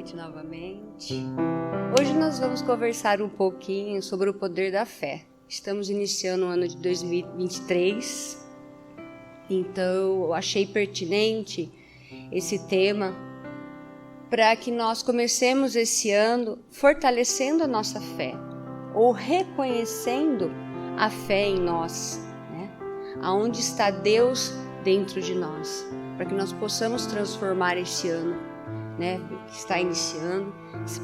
noite novamente. Hoje nós vamos conversar um pouquinho sobre o poder da fé. Estamos iniciando o ano de 2023, então eu achei pertinente esse tema para que nós comecemos esse ano fortalecendo a nossa fé, ou reconhecendo a fé em nós, né? Aonde está Deus dentro de nós, para que nós possamos transformar esse ano, né, que está iniciando,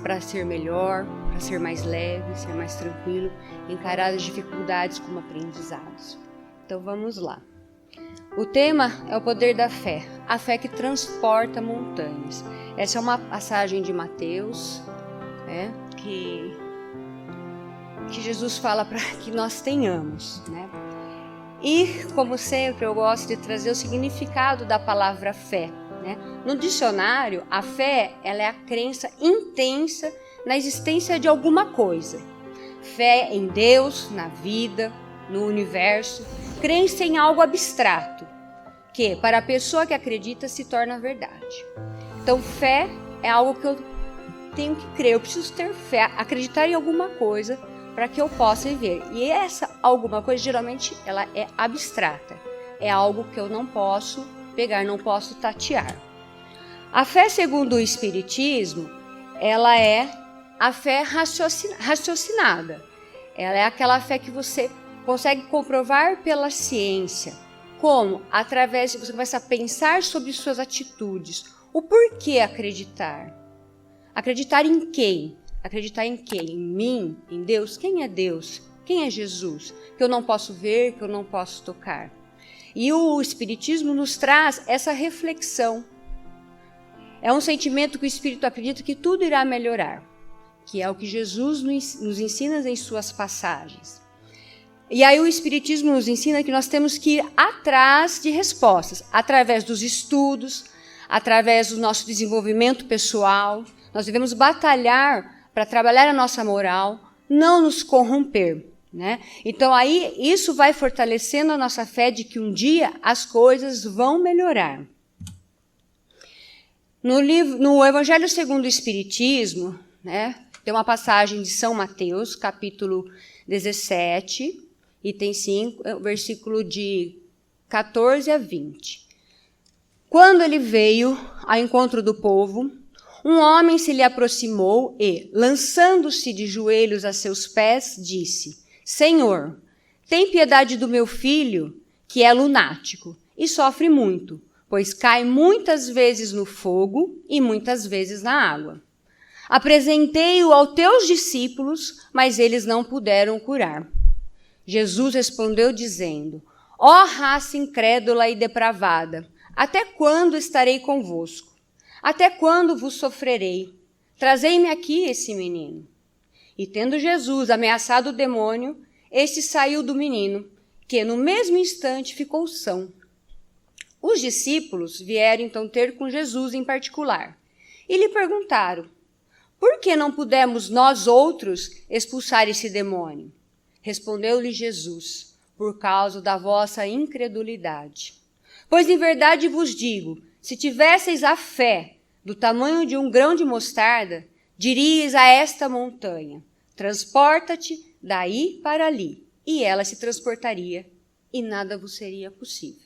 para ser melhor, para ser mais leve, ser mais tranquilo, encarar as dificuldades como aprendizados. Então vamos lá. O tema é o poder da fé, a fé que transporta montanhas. Essa é uma passagem de Mateus, né, que Jesus fala para que nós tenhamos, né? E, como sempre, eu gosto de trazer o significado da palavra fé, né? No dicionário, a fé ela é a crença intensa na existência de alguma coisa. Fé em Deus, na vida, no universo, crença em algo abstrato, que para a pessoa que acredita se torna verdade. Então, fé é algo que eu tenho que crer, eu preciso ter fé, acreditar em alguma coisa para que eu possa viver. E essa alguma coisa, geralmente, ela é abstrata. É algo que eu não posso pegar, não posso tatear. A fé, segundo o Espiritismo, ela é a fé raciocinada. Ela é aquela fé que você consegue comprovar pela ciência. Como? Através de você começa a pensar sobre suas atitudes. O porquê acreditar? Acreditar em quem? Acreditar em quem? Em mim? Em Deus? Quem é Deus? Quem é Jesus? Que eu não posso ver, que eu não posso tocar. E o Espiritismo nos traz essa reflexão. É um sentimento que o Espírito acredita que tudo irá melhorar, que é o que Jesus nos ensina em suas passagens. E aí o Espiritismo nos ensina que nós temos que ir atrás de respostas, através dos estudos, através do nosso desenvolvimento pessoal. Nós devemos batalhar para trabalhar a nossa moral, não nos corromper, né? Então aí isso vai fortalecendo a nossa fé de que um dia as coisas vão melhorar. No Evangelho segundo o Espiritismo, né, tem uma passagem de São Mateus, capítulo 17, item 5, versículo de 14 a 20. Quando ele veio ao encontro do povo, um homem se lhe aproximou e, lançando-se de joelhos a seus pés, disse: Senhor, tem piedade do meu filho, que é lunático e sofre muito, pois cai muitas vezes no fogo e muitas vezes na água. Apresentei-o aos teus discípulos, mas eles não puderam curar. Jesus respondeu dizendo: Ó raça incrédula e depravada, até quando estarei convosco? Até quando vos sofrerei? Trazei-me aqui esse menino. E tendo Jesus ameaçado o demônio, este saiu do menino, que no mesmo instante ficou são. Os discípulos vieram então ter com Jesus em particular e lhe perguntaram: por que não pudemos nós outros expulsar esse demônio? Respondeu-lhe Jesus: por causa da vossa incredulidade. Pois em verdade vos digo, se tivesseis a fé do tamanho de um grão de mostarda, dirias a esta montanha: transporta-te daí para ali, e ela se transportaria, e nada vos seria possível.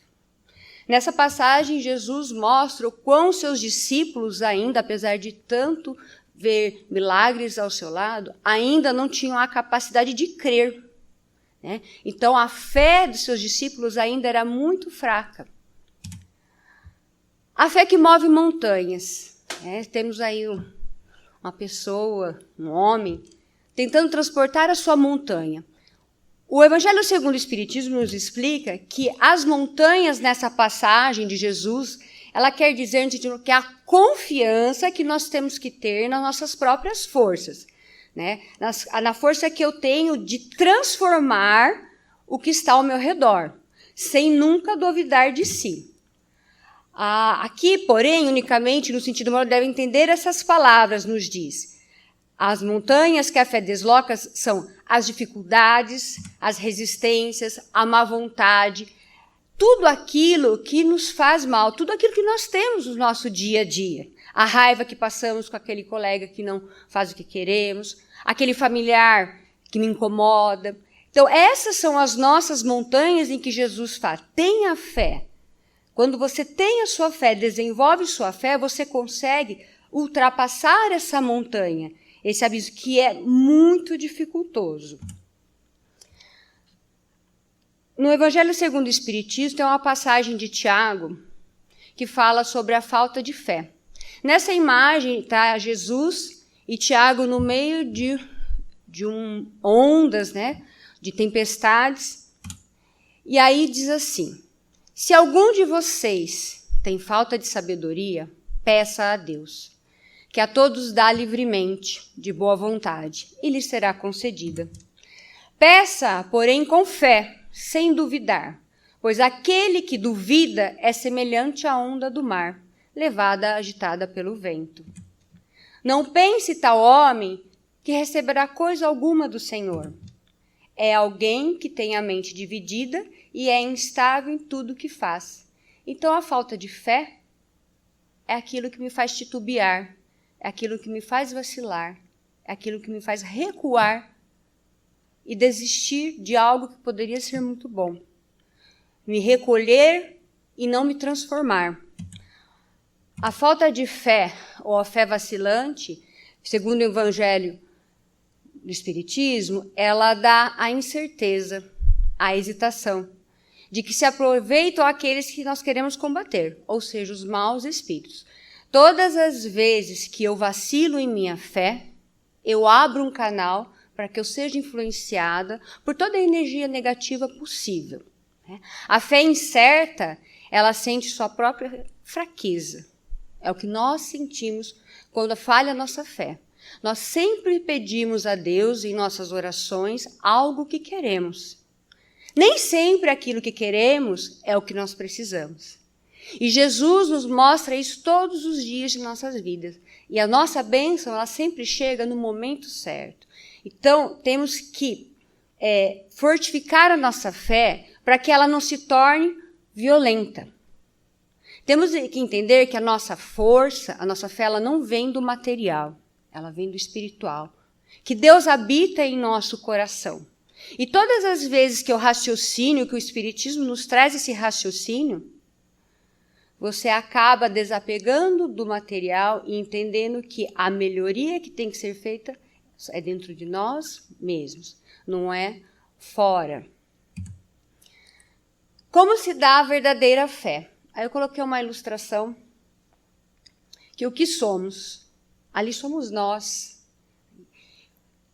Nessa passagem, Jesus mostra o quão seus discípulos ainda, apesar de tanto ver milagres ao seu lado, ainda não tinham a capacidade de crer, né? Então, a fé dos seus discípulos ainda era muito fraca. A fé que move montanhas. Temos aí uma pessoa, um homem, tentando transportar a sua montanha. O Evangelho segundo o Espiritismo nos explica que as montanhas nessa passagem de Jesus, ela quer dizer que é a confiança que nós temos que ter nas nossas próprias forças, né? Na força que eu tenho de transformar o que está ao meu redor, sem nunca duvidar de si. Aqui, porém, unicamente no sentido moral, deve entender essas palavras, nos diz. As montanhas que a fé desloca são as dificuldades, as resistências, a má vontade, tudo aquilo que nos faz mal, tudo aquilo que nós temos no nosso dia a dia. A raiva que passamos com aquele colega que não faz o que queremos, aquele familiar que me incomoda. Então, essas são as nossas montanhas em que Jesus fala: tenha fé. Quando você tem a sua fé, desenvolve sua fé, você consegue ultrapassar essa montanha, esse abismo que é muito dificultoso. No Evangelho segundo o Espiritismo, tem uma passagem de Tiago que fala sobre a falta de fé. Nessa imagem está Jesus e Tiago no meio de ondas, né, de tempestades. E aí diz assim: se algum de vocês tem falta de sabedoria, peça a Deus, que a todos dá livremente, de boa vontade, e lhe será concedida. Peça, porém, com fé, sem duvidar, pois aquele que duvida é semelhante à onda do mar, levada agitada pelo vento. Não pense tal homem que receberá coisa alguma do Senhor. É alguém que tem a mente dividida e é instável em tudo que faz. Então a falta de fé é aquilo que me faz titubear, é aquilo que me faz vacilar, é aquilo que me faz recuar e desistir de algo que poderia ser muito bom. Me recolher e não me transformar. A falta de fé, ou a fé vacilante, segundo o Evangelho do Espiritismo, ela dá a incerteza, a hesitação, de que se aproveitam aqueles que nós queremos combater, ou seja, os maus espíritos. Todas as vezes que eu vacilo em minha fé, eu abro um canal para que eu seja influenciada por toda a energia negativa possível. A fé incerta, ela sente sua própria fraqueza. É o que nós sentimos quando falha a nossa fé. Nós sempre pedimos a Deus, em nossas orações, algo que queremos. Nem sempre aquilo que queremos é o que nós precisamos. E Jesus nos mostra isso todos os dias de nossas vidas. E a nossa bênção, ela sempre chega no momento certo. Então, temos que fortificar a nossa fé para que ela não se torne violenta. Temos que entender que a nossa força, a nossa fé, ela não vem do material, ela vem do espiritual. Que Deus habita em nosso coração. E todas as vezes que eu raciocínio, que o Espiritismo nos traz esse raciocínio, você acaba desapegando do material e entendendo que a melhoria que tem que ser feita é dentro de nós mesmos, não é fora. Como se dá a verdadeira fé? Aí eu coloquei uma ilustração que o que somos, ali somos nós,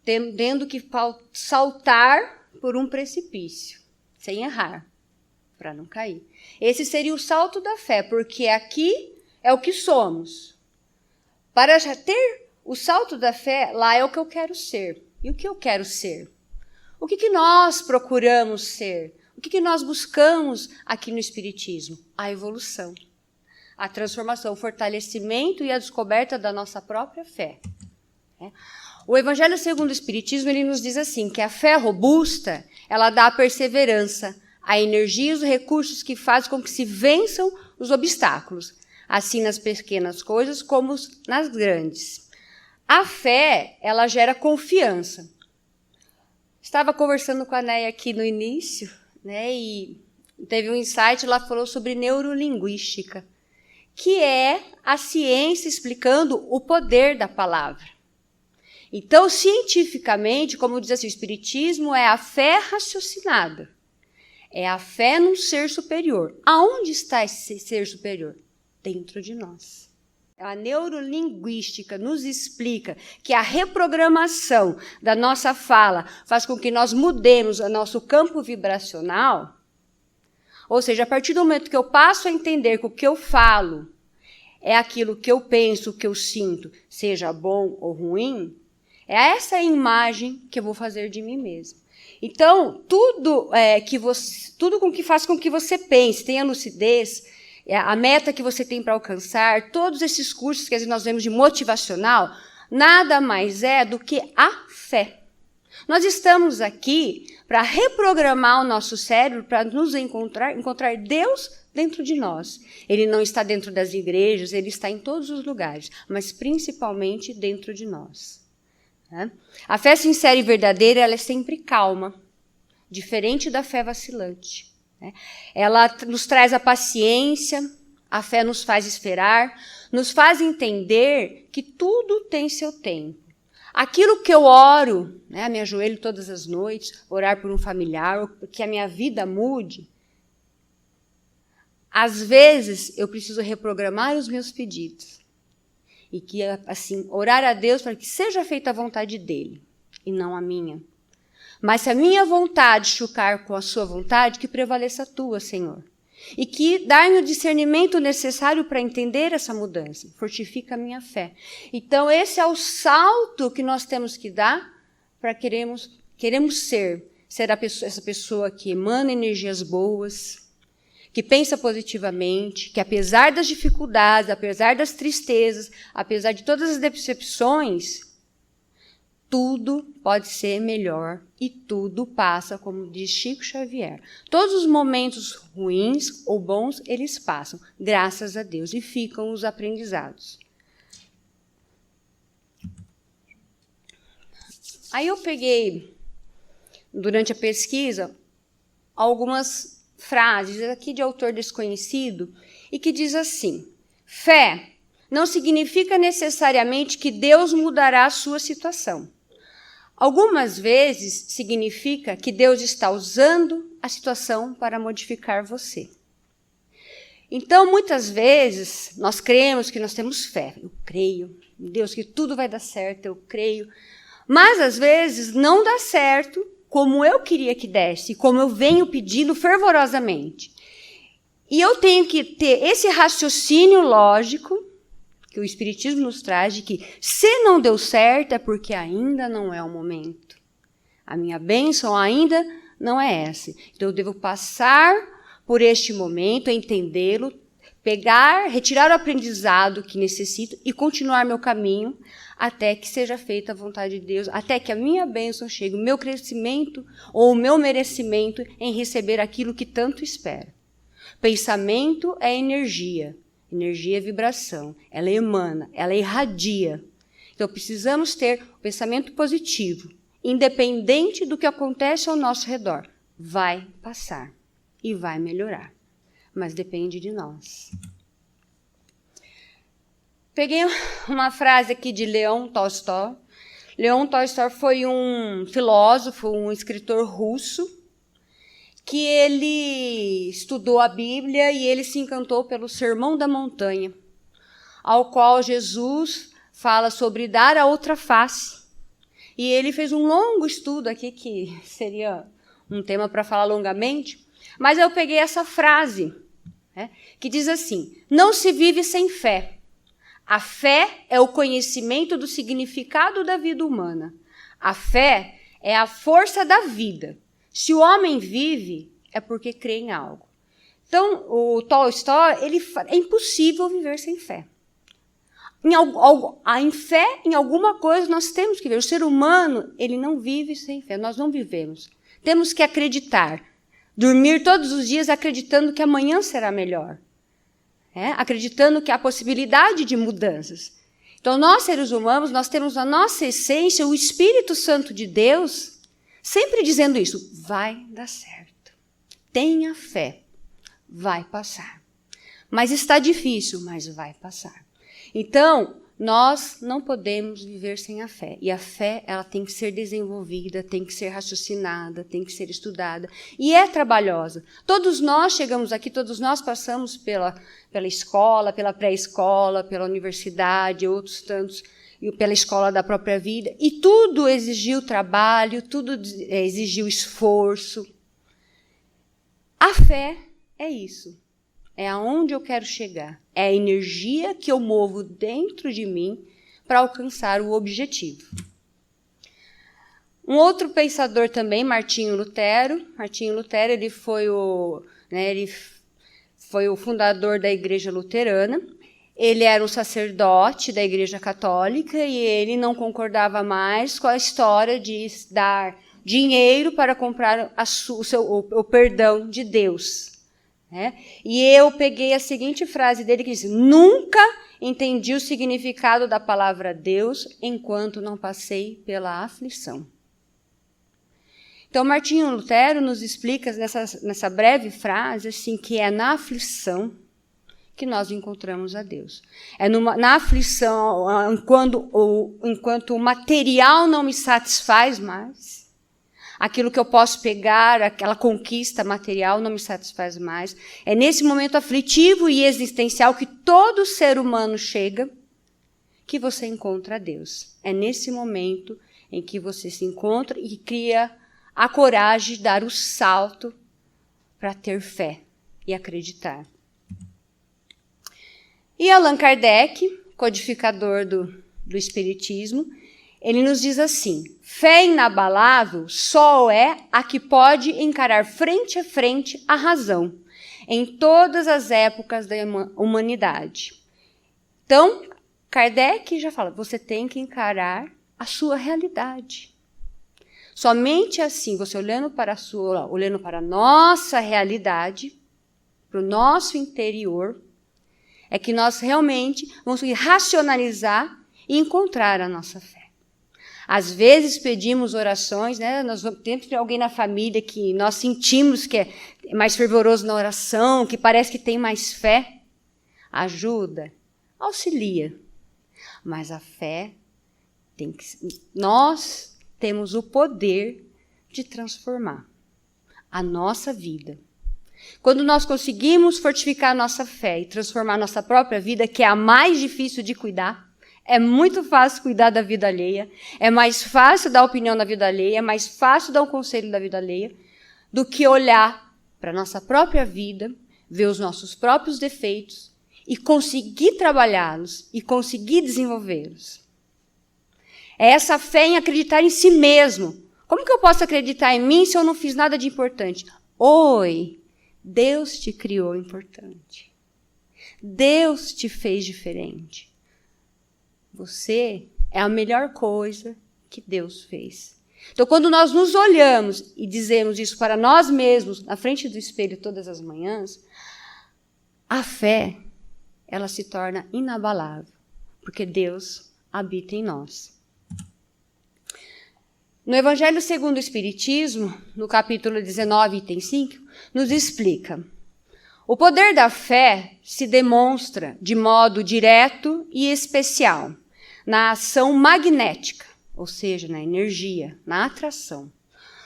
tendo que saltar por um precipício, sem errar, para não cair. Esse seria o salto da fé, porque aqui é o que somos. Para já ter o salto da fé, lá é o que eu quero ser. E o que eu quero ser? O que nós procuramos ser? O que nós buscamos aqui no Espiritismo? A evolução, a transformação, o fortalecimento e a descoberta da nossa própria fé. O Evangelho segundo o Espiritismo, ele nos diz assim, que a fé robusta, ela dá a perseverança, a energia e os recursos que fazem com que se vençam os obstáculos, assim nas pequenas coisas como nas grandes. A fé, ela gera confiança. Estava conversando com a Neia aqui no início, né, e teve um insight, ela falou sobre neurolinguística, que é a ciência explicando o poder da palavra. Então, cientificamente, como diz assim, o Espiritismo é a fé raciocinada. É a fé num ser superior. Aonde está esse ser superior? Dentro de nós. A neurolinguística nos explica que a reprogramação da nossa fala faz com que nós mudemos o nosso campo vibracional. Ou seja, a partir do momento que eu passo a entender que o que eu falo é aquilo que eu penso, o que eu sinto, seja bom ou ruim, é essa a imagem que eu vou fazer de mim mesmo. Então, tudo que faz com que você pense, tenha lucidez, a meta que você tem para alcançar, todos esses cursos que às vezes nós vemos de motivacional, nada mais é do que a fé. Nós estamos aqui para reprogramar o nosso cérebro, para nos encontrar Deus dentro de nós. Ele não está dentro das igrejas, ele está em todos os lugares, mas principalmente dentro de nós. A fé sincera e verdadeira, ela é sempre calma, diferente da fé vacilante. Ela nos traz a paciência, a fé nos faz esperar, nos faz entender que tudo tem seu tempo. Aquilo que eu oro, me ajoelho todas as noites, orar por um familiar, que a minha vida mude, às vezes eu preciso reprogramar os meus pedidos. E que, assim, orar a Deus para que seja feita a vontade dele, e não a minha. Mas se a minha vontade chocar com a sua vontade, que prevaleça a tua, Senhor. E que dá-me o discernimento necessário para entender essa mudança. Fortifica a minha fé. Então, esse é o salto que nós temos que dar para queremos ser essa pessoa que emana energias boas, que pensa positivamente, que apesar das dificuldades, apesar das tristezas, apesar de todas as decepções, tudo pode ser melhor e tudo passa, como diz Chico Xavier. Todos os momentos ruins ou bons, eles passam, graças a Deus, e ficam os aprendizados. Aí eu peguei, durante a pesquisa, algumas frases aqui de autor desconhecido e que diz assim: fé não significa necessariamente que Deus mudará a sua situação. Algumas vezes significa que Deus está usando a situação para modificar você. Então, muitas vezes, nós cremos que nós temos fé. Eu creio em Deus que tudo vai dar certo, eu creio. Mas, às vezes, não dá certo como eu queria que desse, como eu venho pedindo fervorosamente. E eu tenho que ter esse raciocínio lógico que o Espiritismo nos traz, de que se não deu certo é porque ainda não é o momento. A minha bênção ainda não é essa. Então, eu devo passar por este momento, entendê-lo, retirar o aprendizado que necessito e continuar meu caminho até que seja feita a vontade de Deus, até que a minha bênção chegue, o meu crescimento ou o meu merecimento em receber aquilo que tanto espero. Pensamento é energia. Energia é vibração, ela emana, ela irradia. Então, precisamos ter o pensamento positivo, independente do que acontece ao nosso redor. Vai passar e vai melhorar, mas depende de nós. Peguei uma frase aqui de Leon Tolstói. Leon Tolstói foi um filósofo, um escritor russo, que ele estudou a Bíblia e ele se encantou pelo Sermão da Montanha, ao qual Jesus fala sobre dar a outra face. E ele fez um longo estudo aqui, que seria um tema para falar longamente, mas eu peguei essa frase, que diz assim: não se vive sem fé. A fé é o conhecimento do significado da vida humana. A fé é a força da vida. Se o homem vive, é porque crê em algo. Então, o Tolstói, é impossível viver sem fé. Em fé, em alguma coisa, nós temos que ver. O ser humano, ele não vive sem fé. Nós não vivemos. Temos que acreditar. Dormir todos os dias acreditando que amanhã será melhor. Acreditando que há possibilidade de mudanças. Então, nós, seres humanos, nós temos na nossa essência o Espírito Santo de Deus sempre dizendo isso: vai dar certo. Tenha fé. Vai passar. Mas está difícil, mas vai passar. Então, nós não podemos viver sem a fé. E a fé, ela tem que ser desenvolvida, tem que ser raciocinada, tem que ser estudada. E é trabalhosa. Todos nós chegamos aqui, todos nós passamos pela escola, pela pré-escola, pela universidade, outros tantos, pela escola da própria vida, e tudo exigiu trabalho, tudo exigiu esforço. A fé é isso, é aonde eu quero chegar, é a energia que eu movo dentro de mim para alcançar o objetivo. Um outro pensador também, Martinho Lutero, ele foi o fundador da Igreja Luterana. Ele era um sacerdote da Igreja Católica e ele não concordava mais com a história de dar dinheiro para comprar o perdão de Deus. Né? E eu peguei a seguinte frase dele que diz: nunca entendi o significado da palavra Deus enquanto não passei pela aflição. Então, Martinho Lutero nos explica nessa breve frase assim, que é na aflição que nós encontramos a Deus. É na aflição, enquanto o material não me satisfaz mais, aquilo que eu posso pegar, aquela conquista material não me satisfaz mais. É nesse momento aflitivo e existencial que todo ser humano chega, que você encontra a Deus. É nesse momento em que você se encontra e cria a coragem de dar o salto para ter fé e acreditar. E Allan Kardec, codificador do Espiritismo, ele nos diz assim: fé inabalável só é a que pode encarar frente a frente a razão, em todas as épocas da humanidade. Então, Kardec já fala, você tem que encarar a sua realidade. Somente assim, você olhando para a nossa realidade, para o nosso interior, é que nós realmente vamos racionalizar e encontrar a nossa fé. Às vezes pedimos orações, né? Nós temos alguém na família que nós sentimos que é mais fervoroso na oração, que parece que tem mais fé. Ajuda, auxilia. Mas a fé nós temos o poder de transformar a nossa vida. Quando nós conseguimos fortificar a nossa fé e transformar a nossa própria vida, que é a mais difícil de cuidar, é muito fácil cuidar da vida alheia, é mais fácil dar opinião da vida alheia, é mais fácil dar um conselho da vida alheia, do que olhar para a nossa própria vida, ver os nossos próprios defeitos e conseguir trabalhá-los e conseguir desenvolvê-los. É essa fé em acreditar em si mesmo. Como que eu posso acreditar em mim se eu não fiz nada de importante? Oi, Deus te criou importante. Deus te fez diferente. Você é a melhor coisa que Deus fez. Então, quando nós nos olhamos e dizemos isso para nós mesmos, na frente do espelho todas as manhãs, a fé, ela se torna inabalável, porque Deus habita em nós. No Evangelho segundo o Espiritismo, no capítulo 19, item 5, nos explica: o poder da fé se demonstra de modo direto e especial na ação magnética, ou seja, na energia, na atração.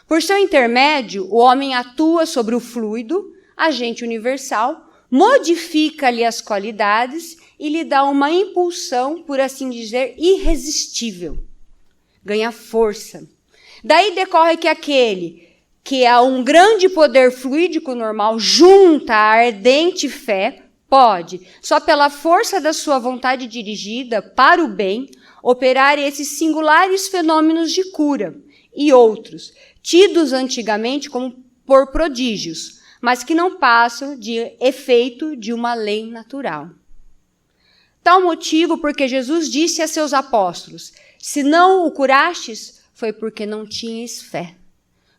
Por seu intermédio, o homem atua sobre o fluido, agente universal, modifica-lhe as qualidades e lhe dá uma impulsão, por assim dizer, irresistível. Ganha força. Daí decorre que aquele que há um grande poder fluídico normal junta a ardente fé, pode, só pela força da sua vontade dirigida para o bem, operar esses singulares fenômenos de cura e outros, tidos antigamente como por prodígios, mas que não passam de efeito de uma lei natural. Tal motivo porque Jesus disse a seus apóstolos: se não o curastes, foi porque não tinhas fé.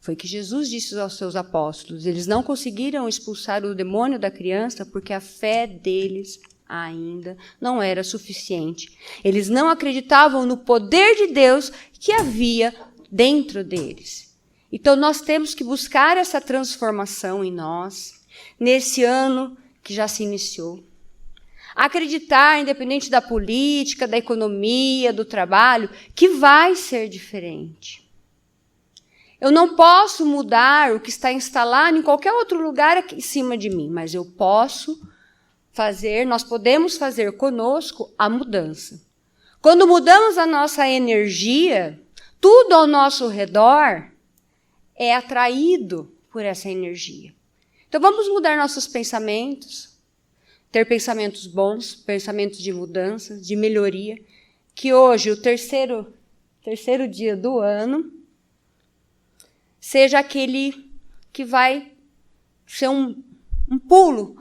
Foi que Jesus disse aos seus apóstolos. Eles não conseguiram expulsar o demônio da criança porque a fé deles ainda não era suficiente. Eles não acreditavam no poder de Deus que havia dentro deles. Então nós temos que buscar essa transformação em nós, nesse ano que já se iniciou. Acreditar, independente da política, da economia, do trabalho, que vai ser diferente. Eu não posso mudar o que está instalado em qualquer outro lugar aqui em cima de mim, mas eu posso fazer, nós podemos fazer conosco a mudança. Quando mudamos a nossa energia, tudo ao nosso redor é atraído por essa energia. Então vamos mudar nossos pensamentos, ter pensamentos bons, pensamentos de mudança, de melhoria, que hoje, o terceiro dia do ano, seja aquele que vai ser um pulo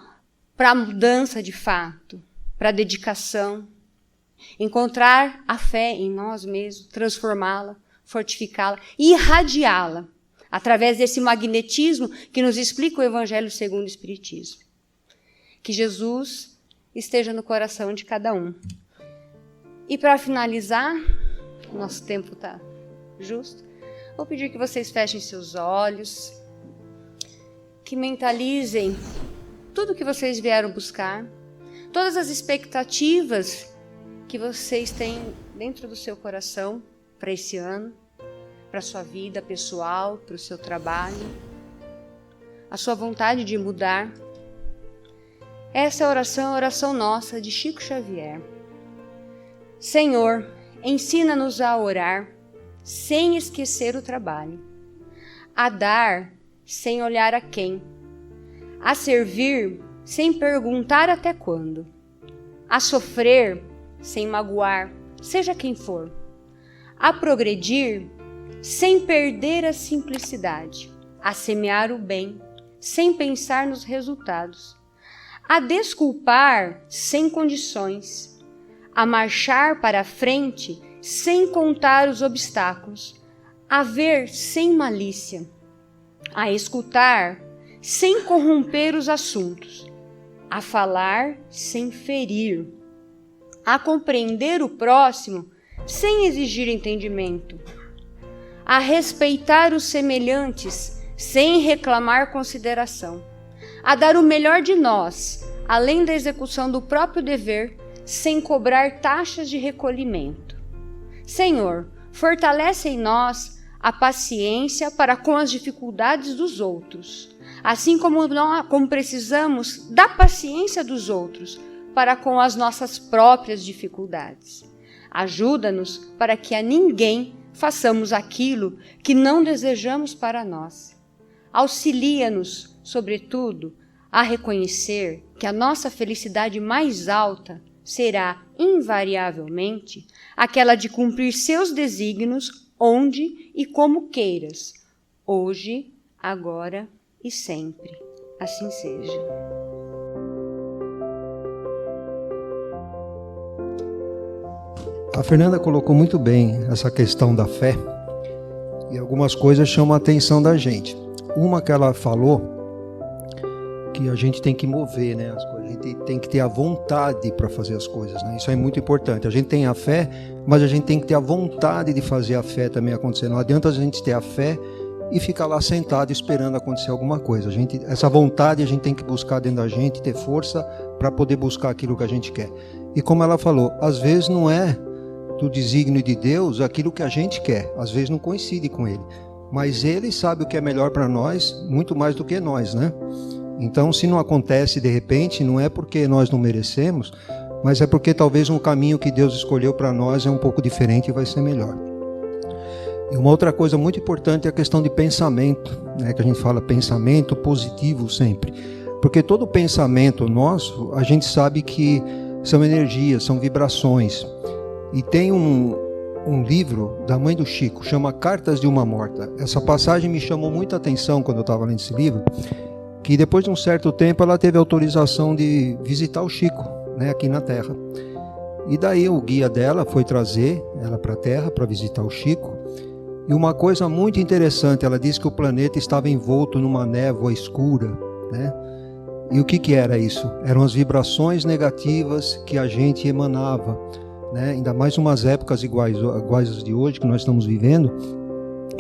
para a mudança de fato. para a dedicação, encontrar a fé em nós mesmos, transformá-la, fortificá-la e irradiá-la através desse magnetismo que nos explica o Evangelho segundo o Espiritismo. Que Jesus esteja no coração de cada um. E para finalizar, nosso tempo está justo, vou pedir que vocês fechem seus olhos, que mentalizem tudo que vocês vieram buscar, todas as expectativas que vocês têm dentro do seu coração para esse ano, para a sua vida pessoal, para o seu trabalho, a sua vontade de mudar. Essa oração é a oração nossa de Chico Xavier. Senhor, ensina-nos a orar sem esquecer o trabalho, a dar sem olhar a quem, a servir sem perguntar até quando, a sofrer sem magoar, seja quem for, a progredir sem perder a simplicidade, a semear o bem sem pensar nos resultados, a desculpar sem condições, a marchar para a frente sem contar os obstáculos, a ver sem malícia, a escutar sem corromper os assuntos, a falar sem ferir, a compreender o próximo sem exigir entendimento, a respeitar os semelhantes sem reclamar consideração, a dar o melhor de nós, além da execução do próprio dever, sem cobrar taxas de recolhimento. Senhor, fortalece em nós a paciência para com as dificuldades dos outros, assim como precisamos da paciência dos outros para com as nossas próprias dificuldades. Ajuda-nos para que a ninguém façamos aquilo que não desejamos para nós. Auxilia-nos, sobretudo, a reconhecer que a nossa felicidade mais alta será, invariavelmente, aquela de cumprir seus desígnios onde e como queiras, hoje, agora e sempre. Assim seja. A Fernanda colocou muito bem essa questão da fé e algumas coisas chamam a atenção da gente. Uma que ela falou, que a gente tem que mover, né, as coisas. A gente tem que ter a vontade para fazer as coisas, né? Isso é muito importante. A gente tem a fé, mas a gente tem que ter a vontade de fazer a fé também acontecer. Não adianta a gente ter a fé e ficar lá sentado esperando acontecer alguma coisa. Essa vontade a gente tem que buscar dentro da gente, ter força para poder buscar aquilo que a gente quer. E como ela falou, às vezes não é do desígnio de Deus aquilo que a gente quer, às vezes não coincide com Ele, mas Ele sabe o que é melhor para nós, muito mais do que nós, né? Então, se não acontece de repente, não é porque nós não merecemos, mas é porque talvez um caminho que Deus escolheu para nós é um pouco diferente e vai ser melhor. E uma outra coisa muito importante é a questão de pensamento, né? Que a gente fala pensamento positivo sempre, porque todo pensamento nosso, a gente sabe que são energias, são vibrações. E tem um livro da mãe do Chico, chama Cartas de uma Morta. Essa passagem me chamou muita atenção quando eu estava lendo esse livro, que depois de um certo tempo ela teve autorização de visitar o Chico, né, aqui na Terra. E daí o guia dela foi trazer ela para a Terra para visitar o Chico. E uma coisa muito interessante, ela disse que o planeta estava envolto numa névoa escura, né? E o que era isso? Eram as vibrações negativas que a gente emanava, né? Ainda mais umas épocas iguais às de hoje que nós estamos vivendo,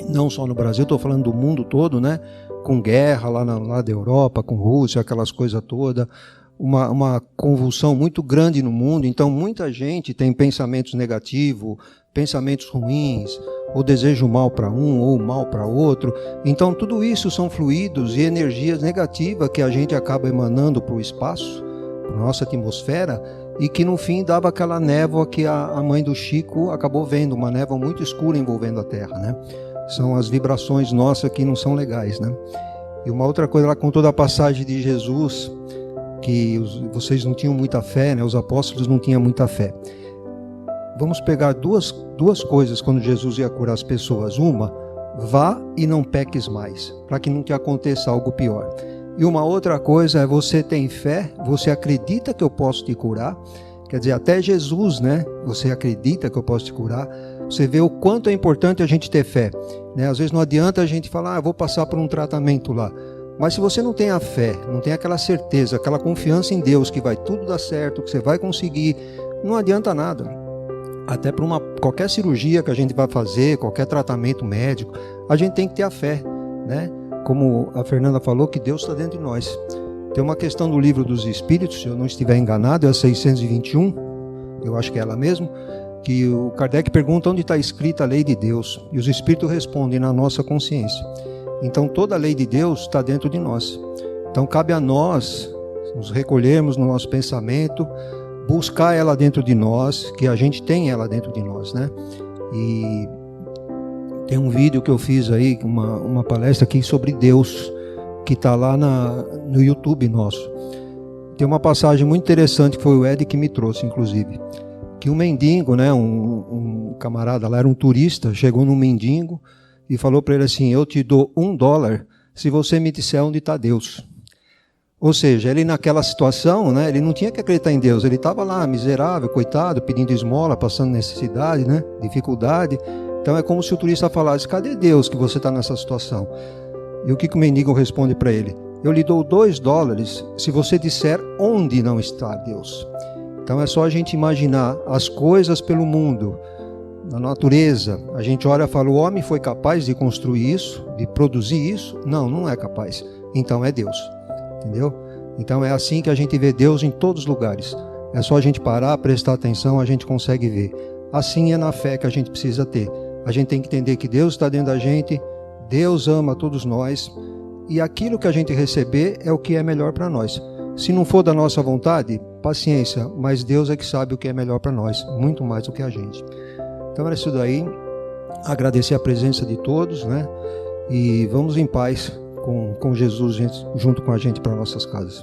não só no Brasil, estou falando do mundo todo, né? Com guerra lá da Europa, com Rússia, aquelas coisas todas, uma convulsão muito grande no mundo. Então muita gente tem pensamentos negativos, pensamentos ruins, ou desejo mal para um ou mal para outro. Então tudo isso são fluidos e energias negativas que a gente acaba emanando para o espaço, para a nossa atmosfera, e que no fim dava aquela névoa que a mãe do Chico acabou vendo, uma névoa muito escura envolvendo a Terra, né? São as vibrações nossas que não são legais, né? E uma outra coisa, ela contou da passagem de Jesus, que vocês não tinham muita fé, né? Os apóstolos não tinham muita fé. Vamos pegar duas coisas quando Jesus ia curar as pessoas. Uma, vá e não peques mais, para que não te aconteça algo pior. E uma outra coisa é você tem fé, você acredita que eu posso te curar. Quer dizer, até Jesus, né? Você acredita que eu posso te curar. Você vê o quanto é importante a gente ter fé, né? Às vezes não adianta a gente falar, eu vou passar por um tratamento lá. Mas se você não tem a fé, não tem aquela certeza, aquela confiança em Deus que vai tudo dar certo, que você vai conseguir, não adianta nada. Até para qualquer cirurgia que a gente vai fazer, qualquer tratamento médico, a gente tem que ter a fé, né? Como a Fernanda falou, que Deus está dentro de nós. Tem uma questão do Livro dos Espíritos, se eu não estiver enganado, é a 621, eu acho que é ela mesmo, que o Kardec pergunta onde está escrita a lei de Deus, e os Espíritos respondem na nossa consciência. Então toda a lei de Deus está dentro de nós. Então cabe a nós nos recolhermos no nosso pensamento, buscar ela dentro de nós, que a gente tem ela dentro de nós, né? E tem um vídeo que eu fiz aí, uma palestra aqui sobre Deus, que está lá no YouTube nosso. Tem uma passagem muito interessante que foi o Ed que me trouxe, inclusive. Que um mendigo, né, um camarada lá, era um turista, chegou num mendigo e falou para ele assim, eu te dou $1 se você me disser onde está Deus. Ou seja, ele naquela situação, né, ele não tinha que acreditar em Deus, ele estava lá, miserável, coitado, pedindo esmola, passando necessidade, né, dificuldade. Então é como se o turista falasse, cadê Deus que você está nessa situação? E o que o mendigo responde para ele? Eu lhe dou $2 se você disser onde não está Deus. Então é só a gente imaginar as coisas pelo mundo, na natureza. A gente olha e fala, o homem foi capaz de construir isso, de produzir isso? Não, não é capaz. Então é Deus. Entendeu? Então é assim que a gente vê Deus em todos os lugares. É só a gente parar, prestar atenção, a gente consegue ver. Assim é na fé que a gente precisa ter. A gente tem que entender que Deus está dentro da gente, Deus ama todos nós, e aquilo que a gente receber é o que é melhor para nós. Se não for da nossa vontade, paciência, mas Deus é que sabe o que é melhor para nós, muito mais do que a gente. Então era isso daí, agradecer a presença de todos, né? E vamos em paz com Jesus junto com a gente para nossas casas.